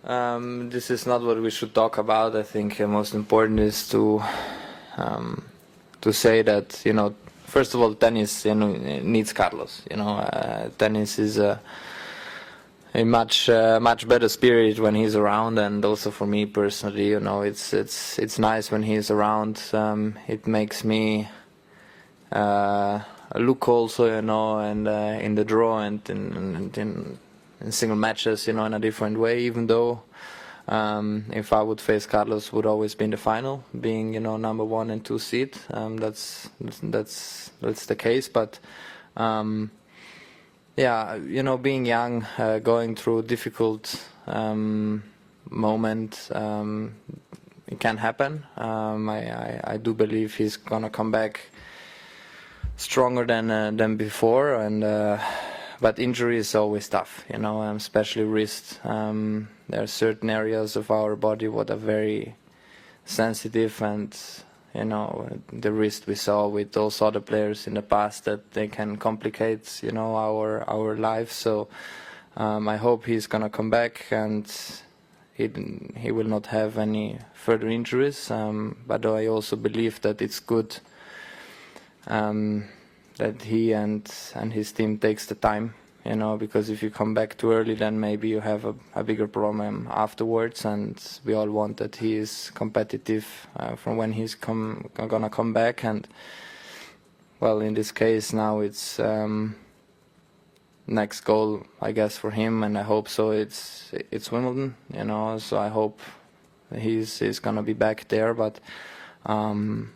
This is not what we should talk about. I think most important is to say that, first of all, tennis needs Carlos. Tennis is a much better spirit when he's around, and also for me personally, it's nice when he's around. It makes me look also, and in the draw and in single matches, in a different way. Even though if I would face Carlos, would always be in the final, being number 1 and 2 seed. That's the case, but. Yeah, being young, going through a difficult moment, it can happen. I do believe he's gonna come back stronger than before, and but injury is always tough, especially wrist. There are certain areas of our body what are very sensitive, and the wrist we saw with those other players in the past, that they can complicate, our lives. So I hope he's gonna come back and he will not have any further injuries. But I also believe that it's good that he and his team takes the time, because if you come back too early, then maybe you have a bigger problem afterwards, and we all want that he is competitive from when he's gonna come back. And well, in this case now it's next goal, I guess, for him, and I hope so. It's Wimbledon, so I hope he's gonna be back there. But and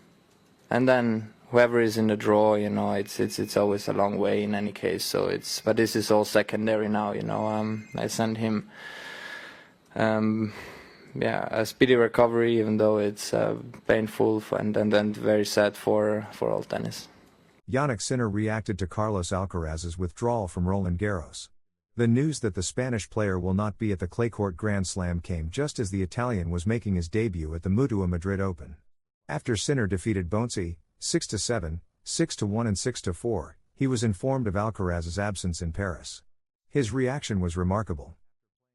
then whoever is in the draw, it's always a long way in any case. So but this is all secondary now. I send him, a speedy recovery, even though it's painful and then very sad for all tennis. Jannik Sinner reacted to Carlos Alcaraz's withdrawal from Roland Garros. The news that the Spanish player will not be at the clay court Grand Slam came just as the Italian was making his debut at the Mutua Madrid Open. After Sinner defeated Bonzi 6-7, 6-1 and 6-4, he was informed of Alcaraz's absence in Paris. His reaction was remarkable.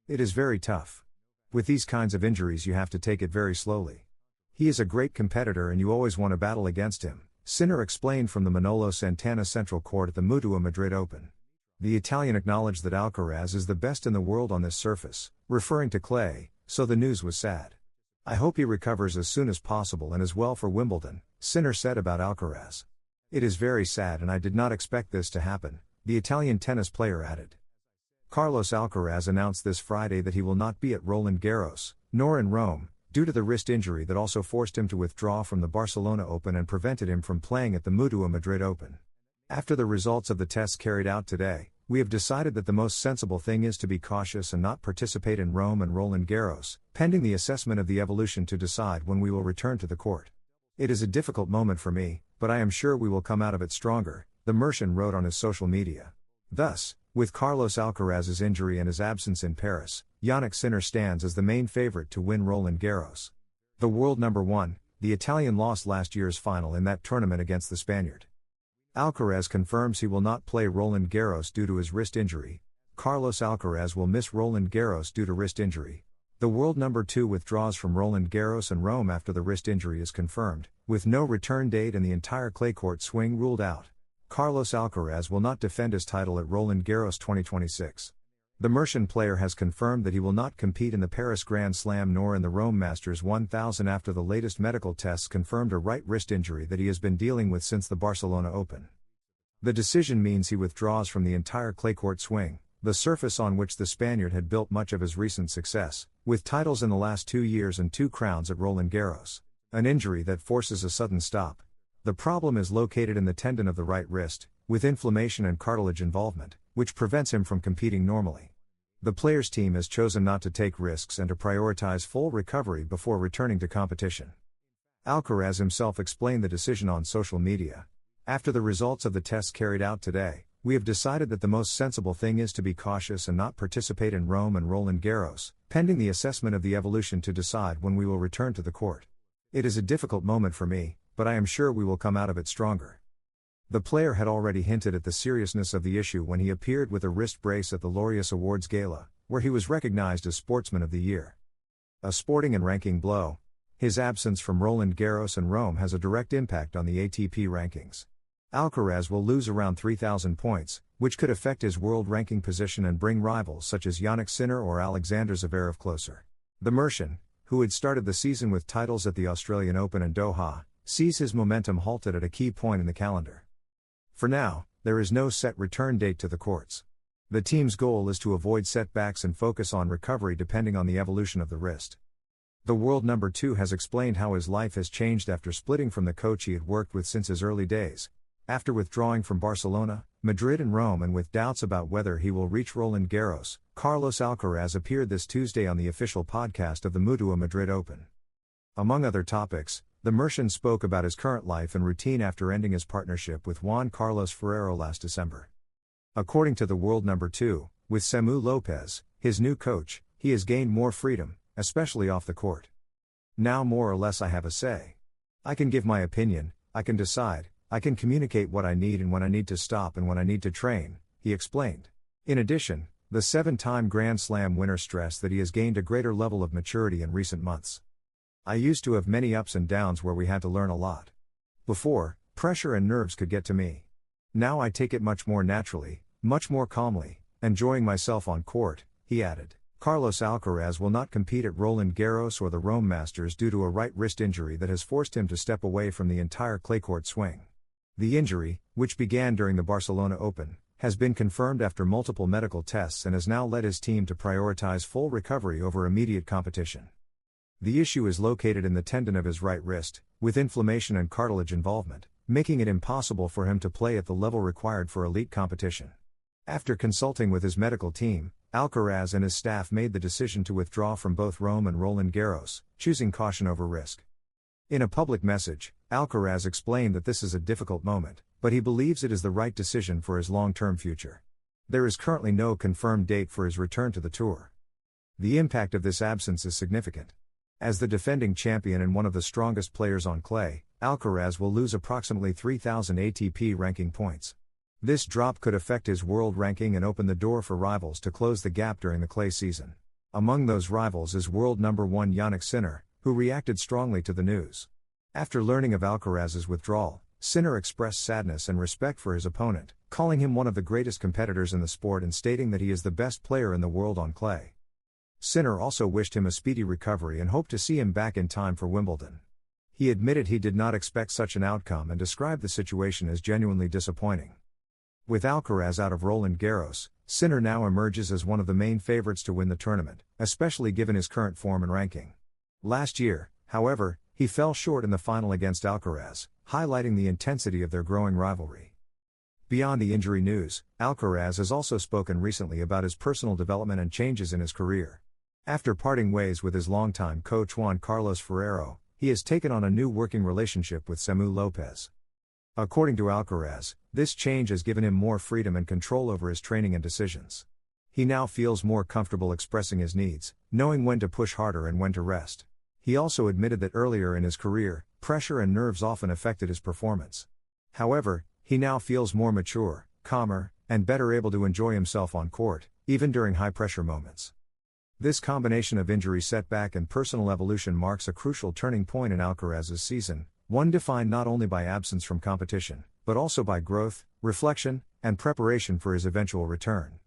It is very tough. With these kinds of injuries you have to take it very slowly. He is a great competitor and you always want to battle against him, Sinner explained from the Manolo Santana Central Court at the Mutua Madrid Open. The Italian acknowledged that Alcaraz is the best in the world on this surface, referring to clay, so the news was sad. I hope he recovers as soon as possible and is well for Wimbledon, Sinner said about Alcaraz. It is very sad and I did not expect this to happen, the Italian tennis player added. Carlos Alcaraz announced this Friday that he will not be at Roland Garros, nor in Rome, due to the wrist injury that also forced him to withdraw from the Barcelona Open and prevented him from playing at the Mutua Madrid Open. After the results of the tests carried out today, we have decided that the most sensible thing is to be cautious and not participate in Rome and Roland Garros, pending the assessment of the evolution to decide when we will return to the court. It is a difficult moment for me, but I am sure we will come out of it stronger, the Merchant wrote on his social media. Thus, with Carlos Alcaraz's injury and his absence in Paris, Jannik Sinner stands as the main favorite to win Roland Garros. The world number 1, the Italian lost last year's final in that tournament against the Spaniard. Alcaraz confirms he will not play Roland Garros due to his wrist injury. Carlos Alcaraz will miss Roland Garros due to wrist injury. The world number 2 withdraws from Roland Garros and Rome after the wrist injury is confirmed, with no return date and the entire clay court swing ruled out. Carlos Alcaraz will not defend his title at Roland Garros 2026. The Merchant player has confirmed that he will not compete in the Paris Grand Slam nor in the Rome Masters 1000 after the latest medical tests confirmed a right wrist injury that he has been dealing with since the Barcelona Open. The decision means he withdraws from the entire clay court swing, the surface on which the Spaniard had built much of his recent success, with titles in the last 2 years and 2 crowns at Roland Garros. An injury that forces a sudden stop. The problem is located in the tendon of the right wrist, with inflammation and cartilage involvement, which prevents him from competing normally. The player's team has chosen not to take risks and to prioritize full recovery before returning to competition. Alcaraz himself explained the decision on social media. After the results of the tests carried out today, we have decided that the most sensible thing is to be cautious and not participate in Rome and Roland Garros, pending the assessment of the evolution to decide when we will return to the court. It is a difficult moment for me, but I am sure we will come out of it stronger. The player had already hinted at the seriousness of the issue when he appeared with a wrist brace at the Laureus Awards Gala, where he was recognized as Sportsman of the Year. A sporting and ranking blow. His absence from Roland Garros and Rome has a direct impact on the ATP rankings. Alcaraz will lose around 3,000 points, which could affect his world ranking position and bring rivals such as Jannik Sinner or Alexander Zverev closer. The Mercian, who had started the season with titles at the Australian Open and Doha, sees his momentum halted at a key point in the calendar. For now, there is no set return date to the courts. The team's goal is to avoid setbacks and focus on recovery depending on the evolution of the wrist. The world number 2 has explained how his life has changed after splitting from the coach he had worked with since his early days. After withdrawing from Barcelona, Madrid and Rome and with doubts about whether he will reach Roland Garros, Carlos Alcaraz appeared this Tuesday on the official podcast of the Mutua Madrid Open. Among other topics, the Mercian spoke about his current life and routine after ending his partnership with Juan Carlos Ferrero last December. According to the world number 2, with Samu Lopez, his new coach, he has gained more freedom, especially off the court. Now more or less I have a say. I can give my opinion, I can decide, I can communicate what I need and when I need to stop and when I need to train, he explained. In addition, the 7-time Grand Slam winner stressed that he has gained a greater level of maturity in recent months. I used to have many ups and downs where we had to learn a lot. Before, pressure and nerves could get to me. Now I take it much more naturally, much more calmly, enjoying myself on court, he added. Carlos Alcaraz will not compete at Roland Garros or the Rome Masters due to a right wrist injury that has forced him to step away from the entire clay court swing. The injury, which began during the Barcelona Open, has been confirmed after multiple medical tests and has now led his team to prioritize full recovery over immediate competition. The issue is located in the tendon of his right wrist, with inflammation and cartilage involvement, making it impossible for him to play at the level required for elite competition. After consulting with his medical team, Alcaraz and his staff made the decision to withdraw from both Rome and Roland Garros, choosing caution over risk. In a public message, Alcaraz explained that this is a difficult moment, but he believes it is the right decision for his long-term future. There is currently no confirmed date for his return to the tour. The impact of this absence is significant. As the defending champion and one of the strongest players on clay, Alcaraz will lose approximately 3,000 ATP ranking points. This drop could affect his world ranking and open the door for rivals to close the gap during the clay season. Among those rivals is world number 1 Jannik Sinner, who reacted strongly to the news. After learning of Alcaraz's withdrawal, Sinner expressed sadness and respect for his opponent, calling him one of the greatest competitors in the sport and stating that he is the best player in the world on clay. Sinner also wished him a speedy recovery and hoped to see him back in time for Wimbledon. He admitted he did not expect such an outcome and described the situation as genuinely disappointing. With Alcaraz out of Roland Garros, Sinner now emerges as one of the main favorites to win the tournament, especially given his current form and ranking. Last year, however, he fell short in the final against Alcaraz, highlighting the intensity of their growing rivalry. Beyond the injury news, Alcaraz has also spoken recently about his personal development and changes in his career. After parting ways with his longtime coach Juan Carlos Ferrero, he has taken on a new working relationship with Samu Lopez. According to Alcaraz, this change has given him more freedom and control over his training and decisions. He now feels more comfortable expressing his needs, knowing when to push harder and when to rest. He also admitted that earlier in his career, pressure and nerves often affected his performance. However, he now feels more mature, calmer, and better able to enjoy himself on court, even during high-pressure moments. This combination of injury setback and personal evolution marks a crucial turning point in Alcaraz's season, one defined not only by absence from competition, but also by growth, reflection, and preparation for his eventual return.